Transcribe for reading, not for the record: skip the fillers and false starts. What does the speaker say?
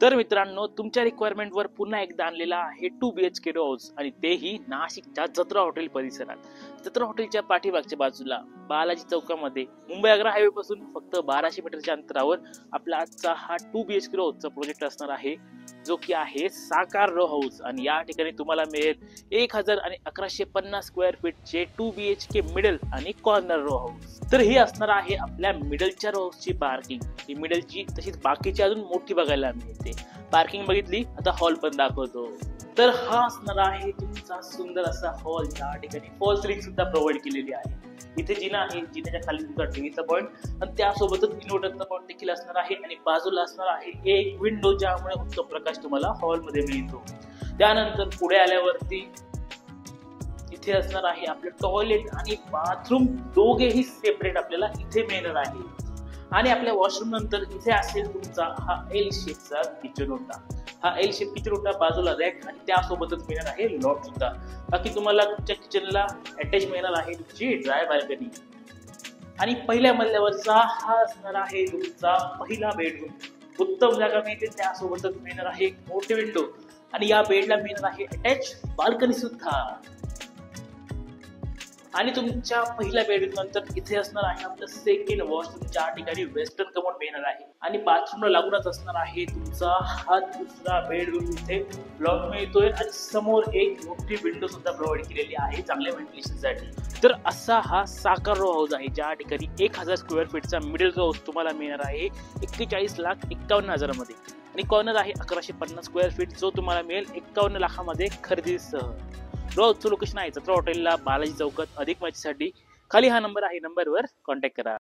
तर मित्रांनो, तुमच्या रिक्वायरमेंटवर पुन्हा एकदा आणलेला आहे 2 BHK हाऊस आणि तेही नाशिकच्या जत्रा हॉटेल परिसरात. जत्रा हॉटेलच्या पाठीमागच्या बाजूला बालाजी चौकामध्ये मुंबई आग्रा हायवे पासून फक्त 1200 मीटरच्या अंतरावर आपला आजचा हा 2 BHK हाऊसचा प्रोजेक्ट असणार आहे, जो की आहे साकार रो हाऊस. आणि या ठिकाणी तुम्हाला मिळेल 1000 आणि 1150 स्क्वेअर फीटचे 2 BHK मिडल आणि कॉर्नर रो हाऊस. तर ही असणार आहे आपल्या मिडलच्या रो हाऊसची पार्किंग. ही मिडलची तशीच बाकीची अजून मोठी बघायला मिळते. पार्किंग बघितली, आता हॉल पण दाखवतो. तर हा असणार आहे तुमचा सुंदर असा हॉल. या ठिकाणी फॉल सिलिंग सुद्धा प्रोव्हाइड केलेली आहे. इथे जिना आहे, जिन्याच्या खाली तुमचा टीव्हीचा पॉईंट आणि त्यासोबतच इन्व्हर्टरचा पॉईंट देखील असणार आहे. आणि बाजूला असणार आहे एक विंडो, ज्यामुळे उत्तम प्रकाश तुम्हाला हॉलमध्ये मिळतो. त्यानंतर पुढे आल्यावरती इथे असणार आहे आपलं टॉयलेट आणि बाथरूम, दोघेही सेपरेट आपल्याला इथे मिळणार आहे. आणि आपल्या वॉशरूम नंतर इथे असेल तुमचा हा एल शेपचा किचन ओटा. हा एल शेप किचन ओटा, बाजूला रॅक आणि त्यासोबतच मिळणार आहे लॉक सुद्धा. बाकी तुम्हाला तुमच्या किचनला अटॅच मिळणार आहे तुमची ड्राय बाल्कनी. आणि पहिल्या मजल्यावरचा हा असणार आहे तुमचा पहिला बेडरूम. उत्तम जागा मिळते, त्यासोबतच मिळणार आहे मोठे विंडो आणि या बेडला मिळणार आहे अटॅच बाल्कनी सुद्धा. आणि तुमच्या पहिल्या बेडरूम नंतर इथे असणार आहे आपलं सेकंड वॉशरूम, ज्या ठिकाणी वेस्टर्न कमोड मिळणार आहे. आणि बाथरूमला लागूनच असणार आहे तुमचा हा दुसरा बेडरूम. इथे लॉक मिळतोय आणि समोर एक मोठी विंडो सुद्धा प्रोव्हाइड केलेली आहे चांगल्या व्हेंटिलेशनसाठी. तर असा हा साकार रो हाऊस आहे, ज्या ठिकाणी 1000 स्क्वेअर फीटचा मिडल रो हाऊस तुम्हाला मिळणार आहे 41,51,000 मध्ये. आणि कॉर्नर आहे 1150 स्क्वेअर फीट, जो तुम्हाला मिळेल 51 लाखामध्ये खरेदीसह. रोजचं लोकेशन आहे जत्रा हॉटेलला, बालाजी चौकात. अधिक माहितीसाठी खाली हा नंबर आहे, नंबरवर कॉन्टॅक्ट करा.